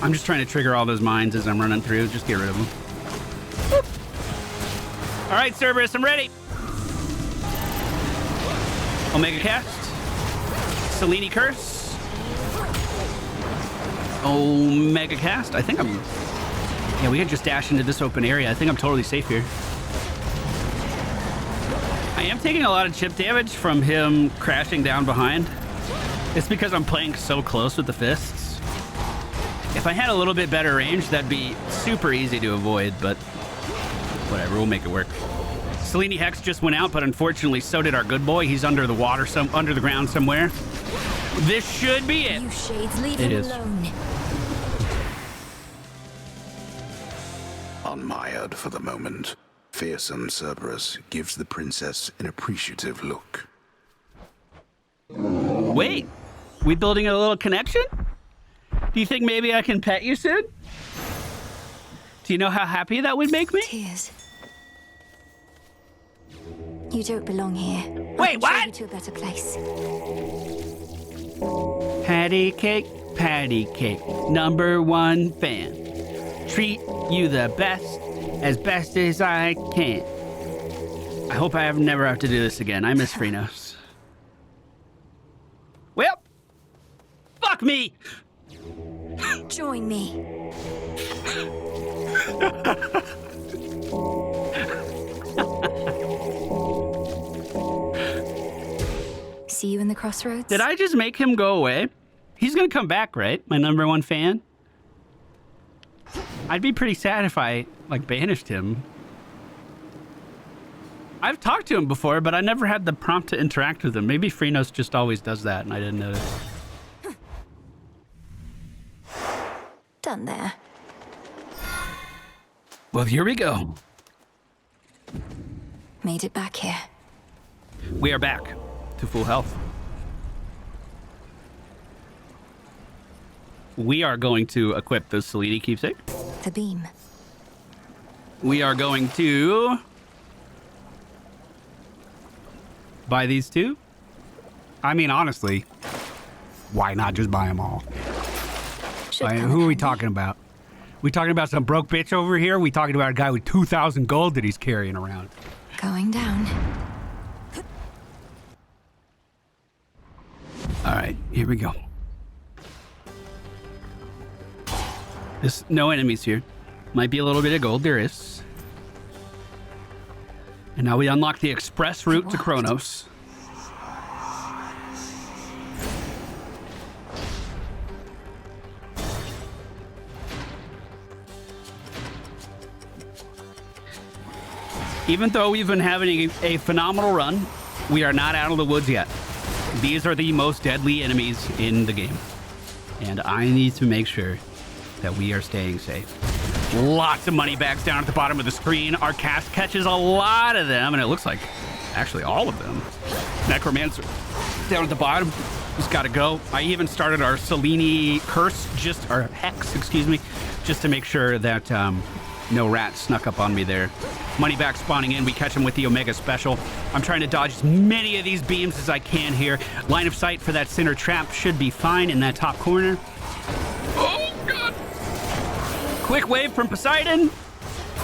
I'm just trying to trigger all those mines as I'm running through. Just get rid of them. Whoop. All right, Cerberus, I'm ready. Omega cast. Selene curse. Omega cast. I think I'm... Yeah, we could just dash into this open area. I think I'm totally safe here. I am taking a lot of chip damage from him crashing down behind. It's because I'm playing so close with the fists. If I had a little bit better range, that'd be super easy to avoid, but whatever, we'll make it work. Selene Hex just went out, but unfortunately so did our good boy. He's under the water, under the ground somewhere. This should be it. You shades, leave him alone. Unmired for the moment, fearsome Cerberus gives the princess an appreciative look. Wait, we building a little connection? Do you think maybe I can pet you soon? Do you know how happy that would make me? Tears. You don't belong here. Wait, what? I'll show you to a better place. Patty cake, #1 fan. Treat you the best as I can. I hope I never have to do this again. I miss Kronos. Well, fuck me. Join me. See you in the crossroads? Did I just make him go away? He's gonna come back, right? My #1 fan? I'd be pretty sad if I, like, banished him. I've talked to him before, but I never had the prompt to interact with him. Maybe Kronos just always does that and I didn't notice. Done there. Well, here we go. Made it back here. We are back to full health. We are going to equip the Selene keepsake. The beam. We are going to buy these two. I mean, honestly, why not just buy them all? Who are we talking about? We talking about some broke bitch over here? We talking about a guy with 2,000 gold that he's carrying around? Going down. All right, here we go. There's no enemies here. Might be a little bit of gold. There is. And now we unlock the express route to Kronos. Even though we've been having a phenomenal run, we are not out of the woods yet. These are the most deadly enemies in the game. And I need to make sure that we are staying safe. Lots of money bags down at the bottom of the screen. Our cast catches a lot of them, and it looks like actually all of them. Necromancer down at the bottom. Just gotta go. I even started our Selene curse, our hex, excuse me, just to make sure that no rats snuck up on me there. Money back spawning in. We catch them with the Omega special. I'm trying to dodge as many of these beams as I can here. Line of sight for that center trap should be fine in that top corner. Oh, God. Quick wave from Poseidon.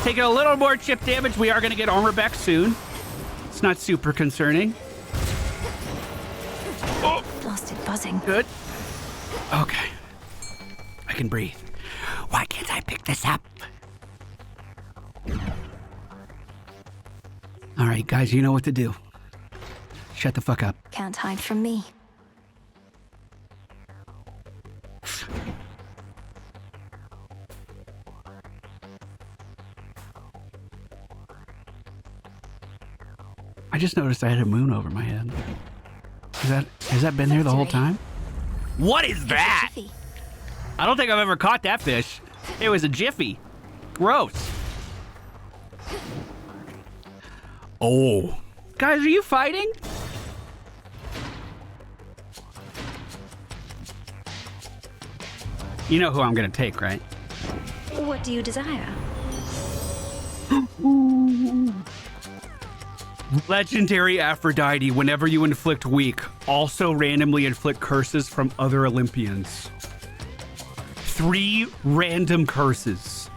Taking a little more chip damage. We are going to get armor back soon. It's not super concerning. Oh. Blasted buzzing. Good. Okay. I can breathe. Why can't I pick this up? All right, guys, you know what to do. Shut the fuck up. Can't hide from me. I just noticed I had a moon over my head. Has that been there the whole time? What is that? I don't think I've ever caught that fish. It was a jiffy. Gross. Oh. Guys, are you fighting? You know who I'm gonna take, right? What do you desire? Legendary Aphrodite, whenever you inflict weak, also randomly inflict curses from other Olympians. 3 random curses.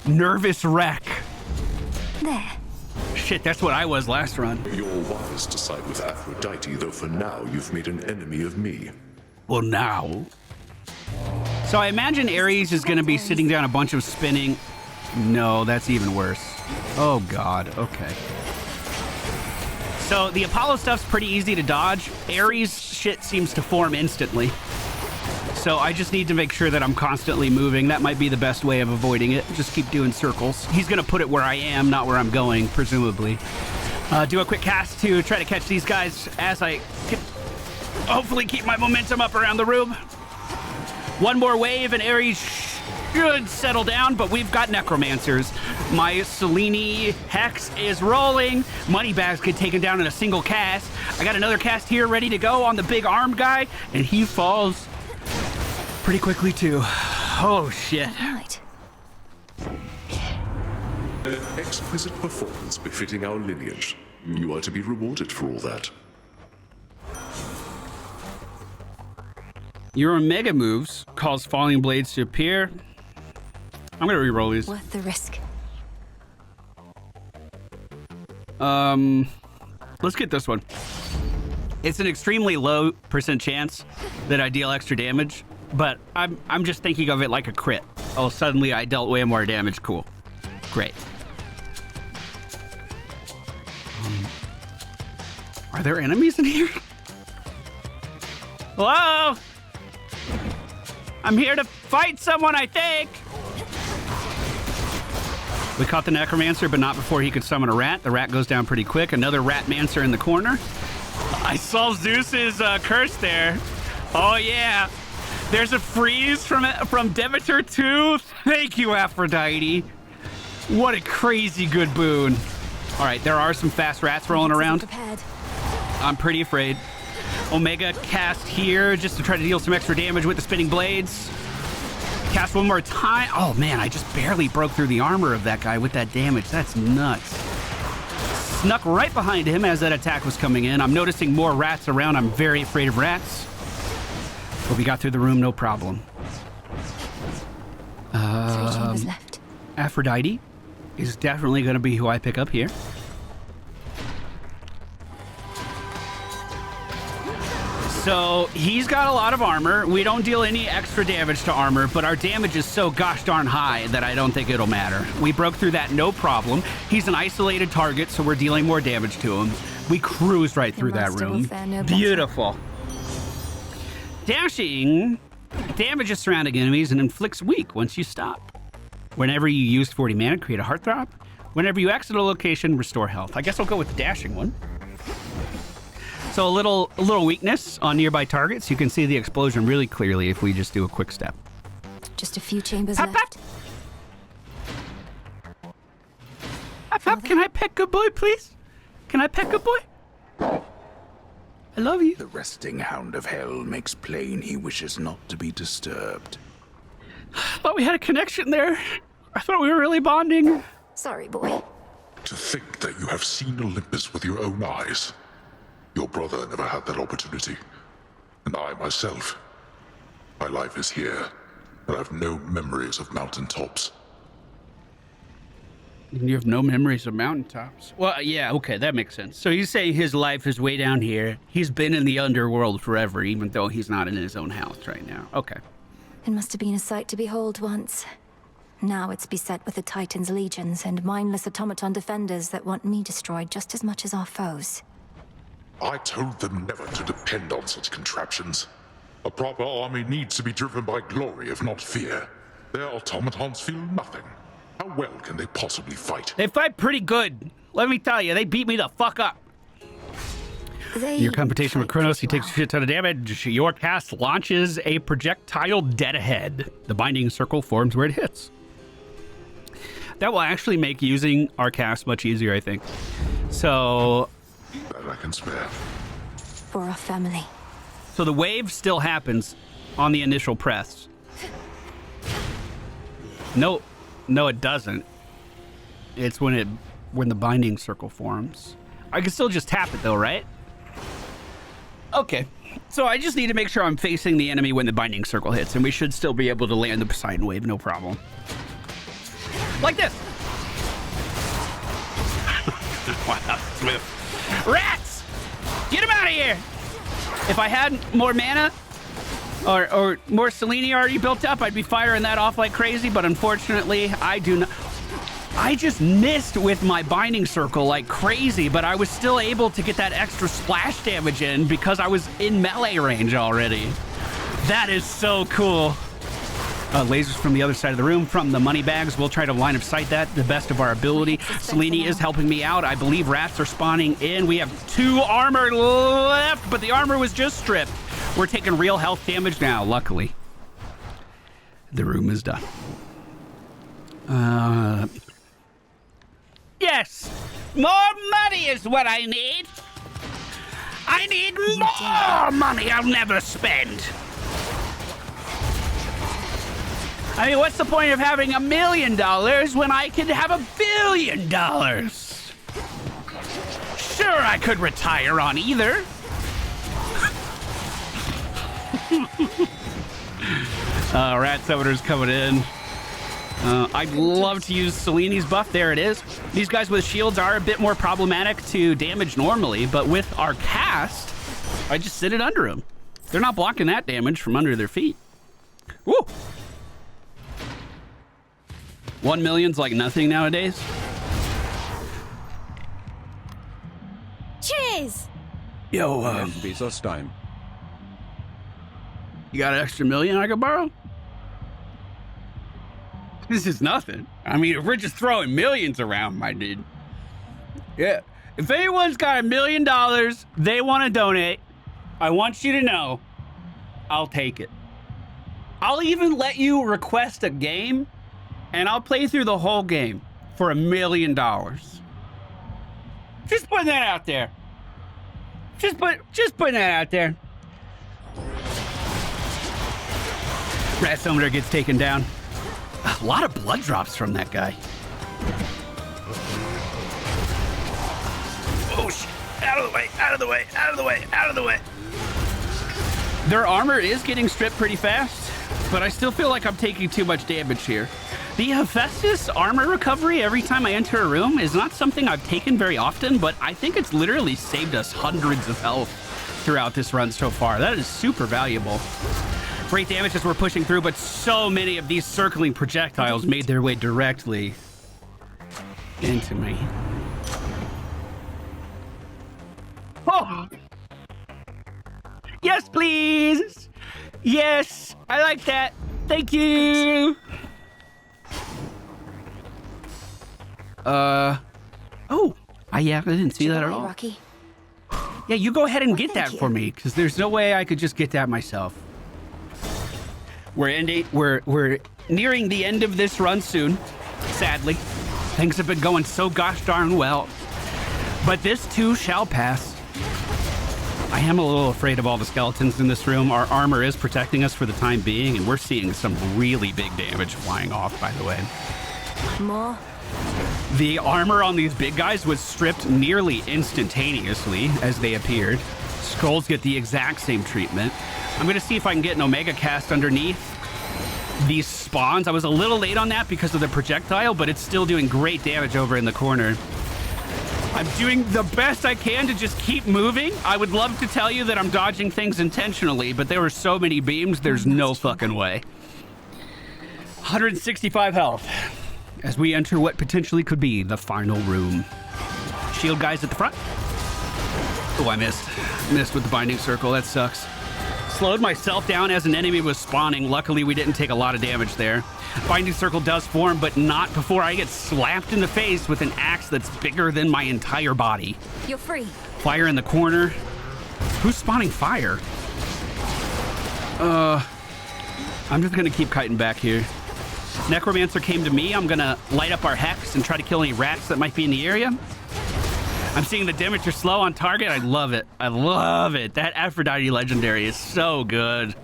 Nervous wreck. There. Shit, that's what I was last run. You're wise to side with Aphrodite, though for now you've made an enemy of me. Well, now. So I imagine Ares is going to be sitting down a bunch of spinning. No, that's even worse. Oh, God. Okay. So the Apollo stuff's pretty easy to dodge. Ares shit seems to form instantly. So I just need to make sure that I'm constantly moving. That might be the best way of avoiding it. Just keep doing circles. He's going to put it where I am, not where I'm going, presumably. Do a quick cast to try to catch these guys as I can hopefully keep my momentum up around the room. One more wave and Ares should settle down, but we've got necromancers. My Selene Hex is rolling. Moneybags get taken down in a single cast. I got another cast here ready to go on the big armed guy, and he falls pretty quickly too. Oh shit. Right. An exquisite performance befitting our lineage. You are to be rewarded for all that. Your Omega moves cause falling blades to appear. I'm gonna re-roll these. Worth the risk. Let's get this one. It's an extremely low % chance that I deal extra damage, but I'm just thinking of it like a crit. Oh, suddenly I dealt way more damage. Cool. Great. Are there enemies in here? Hello? I'm here to fight someone, I think. We caught the necromancer, but not before he could summon a rat. The rat goes down pretty quick. Another ratmancer in the corner. I saw Zeus's curse there. Oh yeah. There's a freeze from Demeter too. Thank you, Aphrodite. What a crazy good boon. All right, there are some fast rats rolling around. I'm pretty afraid. Omega cast here just to try to deal some extra damage with the spinning blades. Cast one more time. Oh man, I just barely broke through the armor of that guy with that damage. That's nuts. Snuck right behind him as that attack was coming in. I'm noticing more rats around. I'm very afraid of rats. But we got through the room, no problem. 3 chambers left. Aphrodite is definitely going to be who I pick up here. So he's got a lot of armor. We don't deal any extra damage to armor, but our damage is so gosh darn high that I don't think it'll matter. We broke through that no problem. He's an isolated target, so we're dealing more damage to him. We cruised right through that room. Beautiful. Dashing damages surrounding enemies and inflicts weak once you stop. Whenever you use 40 mana, create a heartthrob. Whenever you exit a location, restore health. I guess I'll go with the dashing one. So a little weakness on nearby targets. You can see the explosion really clearly if we just do a quick step. Just a few chambers left. Can I pet good boy, please? Can I pet good boy? I love you. The resting hound of hell makes plain he wishes not to be disturbed. I thought we had a connection there. I thought we were really bonding. Sorry, boy. To think that you have seen Olympus with your own eyes. Your brother never had that opportunity. And I myself, my life is here, and I have no memories of mountaintops. You have no memories of mountaintops? Well, yeah, okay, that makes sense. So you say his life is way down here. He's been in the underworld forever, even though he's not in his own house right now. Okay. It must have been a sight to behold once. Now it's beset with the Titan's legions and mindless automaton defenders that want me destroyed just as much as our foes. I told them never to depend on such contraptions. A proper army needs to be driven by glory, if not fear. Their automatons feel nothing. How well can they possibly fight? They fight pretty good. Let me tell you, they beat me the fuck up. Your competition with Kronos, he takes a shit ton of damage. Your cast launches a projectile dead ahead. The binding circle forms where it hits. That will actually make using our cast much easier, I think. So... That I can spare. For our family. So the wave still happens on the initial press. No, it doesn't. It's when the binding circle forms. I can still just tap it though, right? Okay. So I just need to make sure I'm facing the enemy when the binding circle hits, and we should still be able to land the Poseidon wave, no problem. Like this. Wow, that was smooth. Rats! Get him out of here! If I had more mana or more Selene already built up, I'd be firing that off like crazy, but unfortunately, I do not. I just missed with my binding circle like crazy, but I was still able to get that extra splash damage in because I was in melee range already. That is so cool. Lasers from the other side of the room from the money bags. We'll try to line of sight that the best of our ability. Selene is helping me out. I believe rats are spawning in. We have 2 armor left, but the armor was just stripped. We're taking real health damage now, luckily. The room is done. Yes! More money is what I need! I need more money I'll never spend! I mean, what's the point of having $1 million when I could have $1 billion? Sure, I could retire on either. Rat Summoner's coming in. I'd love to use Selene's buff. There it is. These guys with shields are a bit more problematic to damage normally, but with our cast, I just sit it under them. They're not blocking that damage from under their feet. Woo! 1 million's like nothing nowadays. Cheers! Yo, Bezos time. You got an extra $1 million I could borrow? This is nothing. I mean, if we're just throwing millions around, my dude. Yeah. If anyone's got $1 million they want to donate, I want you to know, I'll take it. I'll even let you request a game, and I'll play through the whole game for $1 million. Just putting that out there. Just putting that out there. Rat Summoner gets taken down. A lot of blood drops from that guy. Oh shit! Out of the way! Out of the way! Out of the way! Out of the way! Their armor is getting stripped pretty fast, but I still feel like I'm taking too much damage here. The Hephaestus armor recovery every time I enter a room is not something I've taken very often, but I think it's literally saved us hundreds of health throughout this run so far. That is super valuable. Great damage as we're pushing through, but so many of these circling projectiles made their way directly into me. Oh! Yes, please! Yes! I like that! Thank you! Oh! Yeah, I didn't see that at all. Rocky. Yeah, you go ahead and get that for me, because there's no way I could just get that myself. We're nearing the end of this run soon, sadly. Things have been going so gosh darn well. But this too shall pass. I am a little afraid of all the skeletons in this room. Our armor is protecting us for the time being, and we're seeing some really big damage flying off, by the way. More? The armor on these big guys was stripped nearly instantaneously as they appeared. Skulls get the exact same treatment. I'm gonna see if I can get an Omega cast underneath these spawns. I was a little late on that because of the projectile, but it's still doing great damage over in the corner. I'm doing the best I can to just keep moving. I would love to tell you that I'm dodging things intentionally, but there were so many beams, there's no fucking way. 165 health as we enter what potentially could be the final room. Shield guys at the front. Oh, I missed. Missed with the binding circle. That sucks. Slowed myself down as an enemy was spawning. Luckily, we didn't take a lot of damage there. Binding circle does form, but not before I get slapped in the face with an axe that's bigger than my entire body. You're free. Fire in the corner. Who's spawning fire? I'm just gonna keep kiting back here. Necromancer came to me. I'm gonna light up our hex and try to kill any rats that might be in the area. I'm seeing the damage are slow on target. I love it. I love it. That Aphrodite legendary is so good.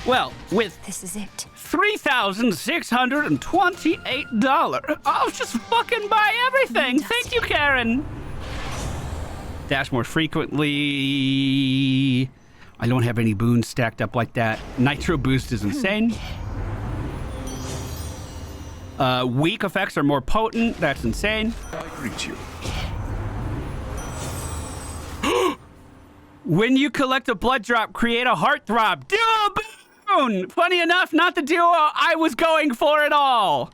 Well, with this is it. $3,628. I'll just fucking buy everything. Thank you, Karen. Dash more frequently. I don't have any boons stacked up like that. Nitro boost is insane. Weak effects are more potent. That's insane. I greet you. When you collect a blood drop, create a heartthrob. Do a boon! Funny enough, not the duo I was going for at all.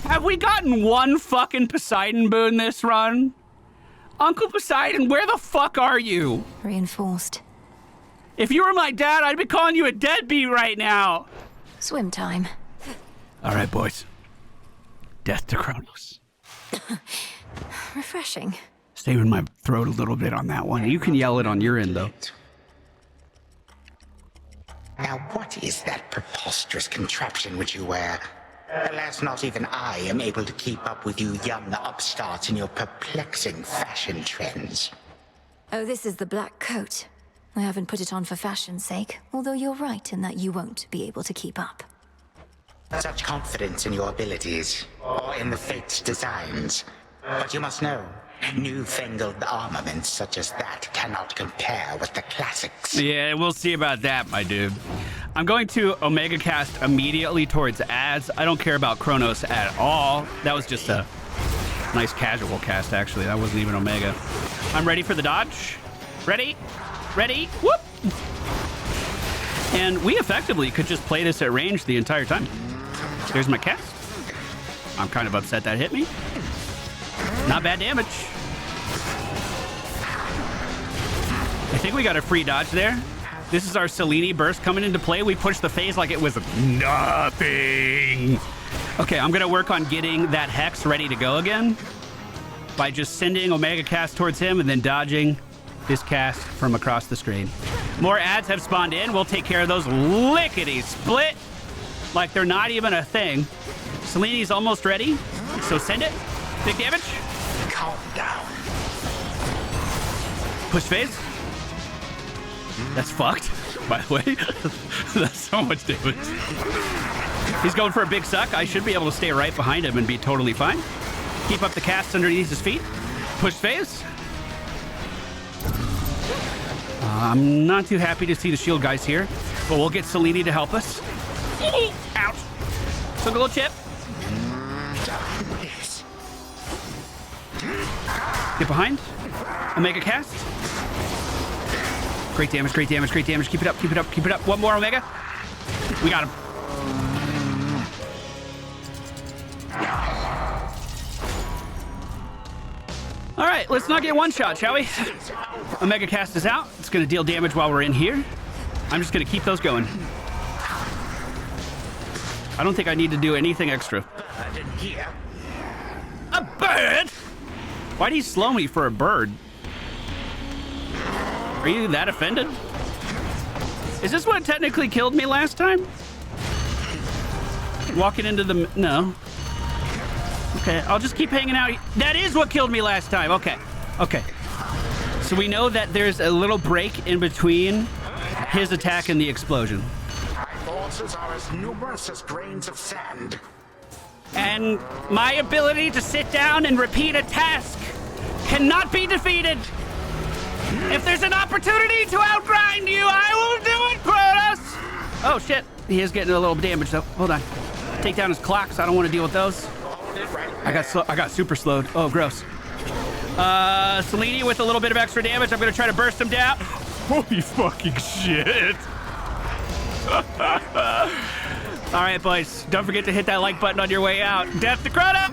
Have we gotten one fucking Poseidon boon this run? Uncle Poseidon, where the fuck are you? Reinforced. If you were my dad, I'd be calling you a deadbeat right now. Swim time. All right, boys. Death to Kronos. Refreshing. Stay in my throat a little bit on that one. You can yell it on your end, though. Now, what is that preposterous contraption which you wear? Alas, not even I am able to keep up with you young upstarts in your perplexing fashion trends. Oh, this is the black coat. I haven't put it on for fashion's sake, although you're right in that you won't be able to keep up. Such confidence in your abilities, or in the Fate's designs. But you must know, newfangled armaments such as that cannot compare with the classics. Yeah, we'll see about that, my dude. I'm going to Omega cast immediately towards ads. I don't care about Kronos at all. That was just a nice casual cast, actually. That wasn't even Omega. I'm ready for the dodge. Ready? Ready? Whoop! And we effectively could just play this at range the entire time. There's my cast. I'm kind of upset that hit me. Not bad damage. I think we got a free dodge there. This is our Selene burst coming into play. We pushed the phase like it was nothing. Okay, I'm gonna work on getting that Hex ready to go again by just sending Omega cast towards him and then dodging this cast from across the screen. More ads have spawned in. We'll take care of those lickety-split like they're not even a thing. Selene's almost ready, so send it. Big damage. Calm down. Push phase. That's fucked, by the way. That's so much damage. He's going for a big suck. I should be able to stay right behind him and be totally fine. Keep up the cast underneath his feet. Push phase. I'm not too happy to see the shield guys here, but we'll get Selene to help us. Ouch. Took a little chip. Get behind. Omega cast. Great damage, great damage, great damage. Keep it up, keep it up, keep it up. One more Omega. We got him. All right, let's not get one shot, shall we? Omega cast is out. It's going to deal damage while we're in here. I'm just going to keep those going. I don't think I need to do anything extra. A bird? Why'd he slow me for a bird? Are you that offended? Is this what technically killed me last time? Walking into the... No. Okay, I'll just keep hanging out. That is what killed me last time. Okay. Okay. So we know that there's a little break in between his attack and the explosion. My forces are as numerous as grains of sand. And my ability to sit down and repeat a task cannot be defeated. If there's an opportunity to outgrind you, I will do it, Kronos! Oh, shit. He is getting a little damage, though. Hold on. Take down his clocks. I don't want to deal with those. I got super slowed. Oh, gross. Selene with a little bit of extra damage. I'm going to try to burst him down. Holy fucking shit. All right, boys. Don't forget to hit that like button on your way out. Death to Kronos!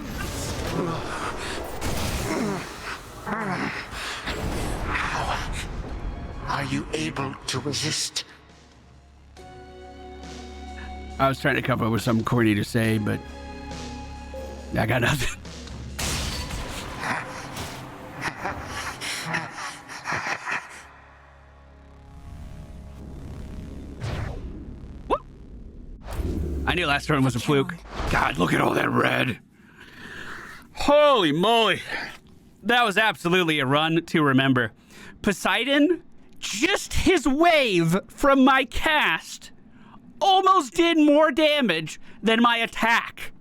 Are you able to resist? I was trying to come up with something corny to say, but I got nothing. I knew last turn was a fluke. God, look at all that red. Holy moly. That was absolutely a run to remember. Poseidon, just his wave from my cast almost did more damage than my attack.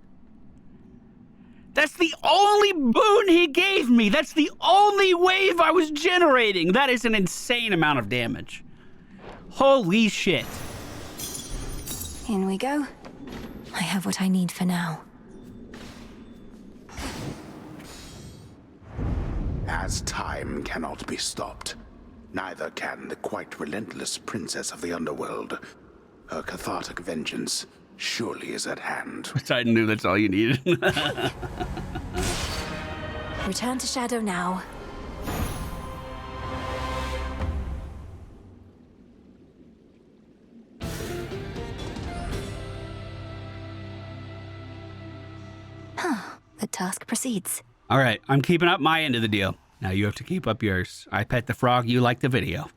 That's the only boon he gave me. That's the only wave I was generating. That is an insane amount of damage. Holy shit. In we go. I have what I need for now. As time cannot be stopped, neither can the quite relentless princess of the underworld. Her cathartic vengeance surely is at hand. I knew that's all you needed. Return to Shadow now. The task proceeds. All right, I'm keeping up my end of the deal. Now you have to keep up yours. I pet the frog, you like the video.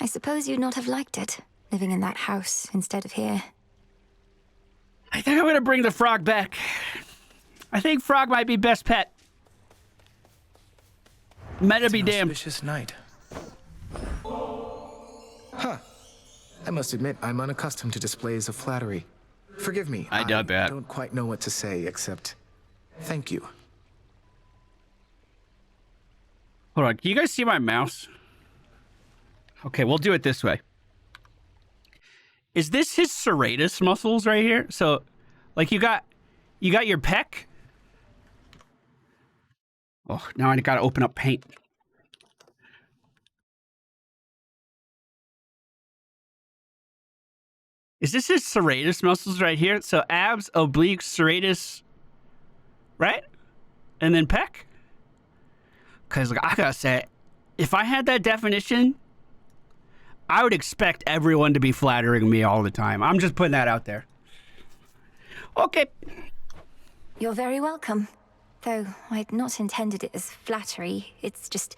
I suppose you'd not have liked it, living in that house instead of here. I think I'm gonna bring the frog back. I think frog might be best pet. Meta be damned. Auspicious night. Huh. I must admit, I'm unaccustomed to displays of flattery. Forgive me. I doubt that. I don't quite know what to say, except thank you. Hold on, can you guys see my mouse? Okay, we'll do it this way. Is this his serratus muscles right here? So, like you got your pec. Oh, now I gotta open up paint. Is this his serratus muscles right here? So abs, obliques, serratus, right? And then pec? Because like, I gotta say, if I had that definition, I would expect everyone to be flattering me all the time. I'm just putting that out there. Okay. You're very welcome. Though I'd not intended it as flattery. It's just...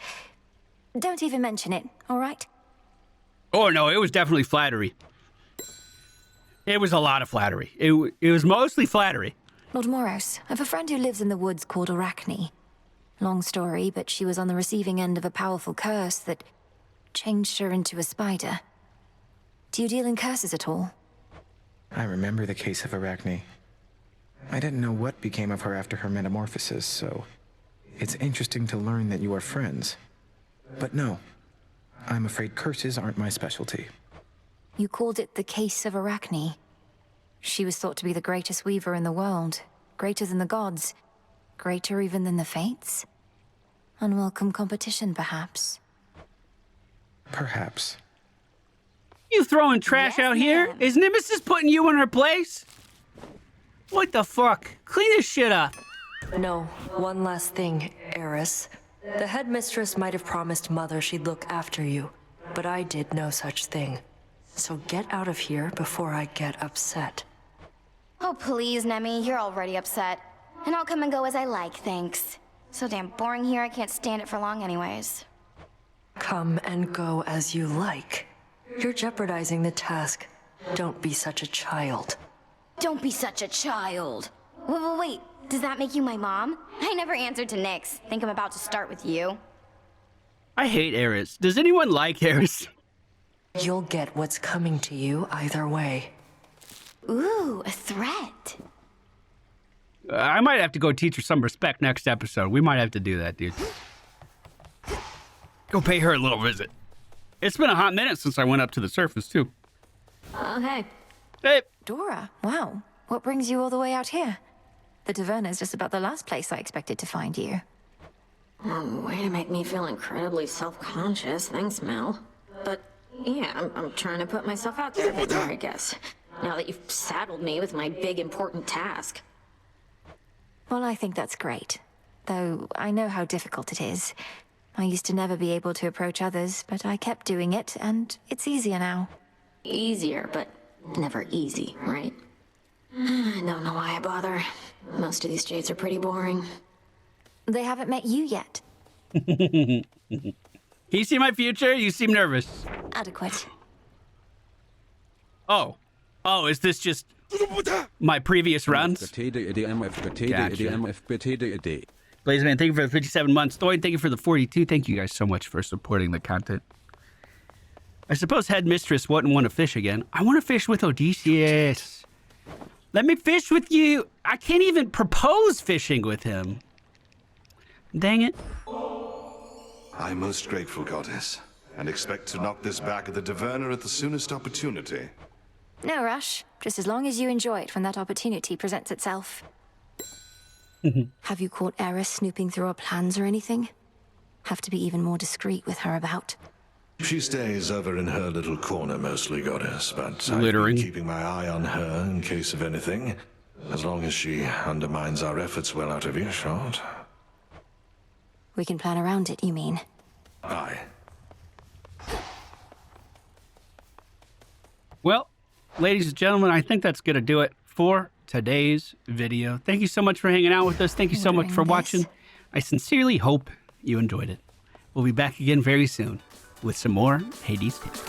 Don't even mention it, all right? Oh, no, it was definitely flattery. It was a lot of flattery. It was mostly flattery. Lord Moros, I have a friend who lives in the woods called Arachne. Long story, but she was on the receiving end of a powerful curse that changed her into a spider. Do you deal in curses at all? I remember the case of Arachne. I didn't know what became of her after her metamorphosis, so it's interesting to learn that you are friends. But no, I'm afraid curses aren't my specialty. You called it the case of Arachne. She was thought to be the greatest weaver in the world, greater than the gods, greater even than the fates. Unwelcome competition, perhaps. Perhaps. You throwing trash out here? Is Nemesis putting you in her place? What the fuck? Clean this shit up. No, one last thing, Eris. The headmistress might have promised Mother she'd look after you, but I did no such thing. So get out of here before I get upset. Oh, please, Nemi, you're already upset. And I'll come and go as I like, thanks. So damn boring here, I can't stand it for long anyways. Come and go as you like. You're jeopardizing the task. Don't be such a child. Don't be such a child. Wait, does that make you my mom? I never answered to Nyx. Think I'm about to start with you. I hate Eris. Does anyone like Eris? You'll get what's coming to you either way. Ooh, a threat. I might have to go teach her some respect next episode. We might have to do that, dude. Go pay her a little visit. It's been a hot minute since I went up to the surface, too. Oh, hey. Hey. Dora, wow. What brings you all the way out here? The Taverna is just about the last place I expected to find you. Way to make me feel incredibly self-conscious. Thanks, Mel. But, yeah, I'm trying to put myself out there a bit more, I guess. Now that you've saddled me with my big, important task. Well, I think that's great. Though I know how difficult it is. I used to never be able to approach others, but I kept doing it, and it's easier now. Easier, but never easy, right? I don't know why I bother. Most of these jades are pretty boring. They haven't met you yet. You see my future? You seem nervous. Adequate. Oh. Oh, is this just my previous runs? Gotcha. Blazeman, thank you for the 57 months. Thoy, thank you for the 42. Thank you guys so much for supporting the content. I suppose Headmistress wouldn't want to fish again. I want to fish with Odysseus. Let me fish with you. I can't even propose fishing with him. Dang it. I'm most grateful, Goddess, and expect to knock this back at the Taverna at the soonest opportunity. No rush. Just as long as you enjoy it when that opportunity presents itself. Have you caught Eris snooping through our plans or anything? Have to be even more discreet with her about. She stays over in her little corner mostly, Goddess, but I've Littering. been keeping my eye on her in case of anything, as long as she undermines our efforts well out of earshot. We can plan around it, you mean? Aye. Well, ladies and gentlemen, I think that's going to do it for today's video. Thank you so much for hanging out with us. Thank you so much for watching. I sincerely hope you enjoyed it. We'll be back again very soon with some more Hades tips.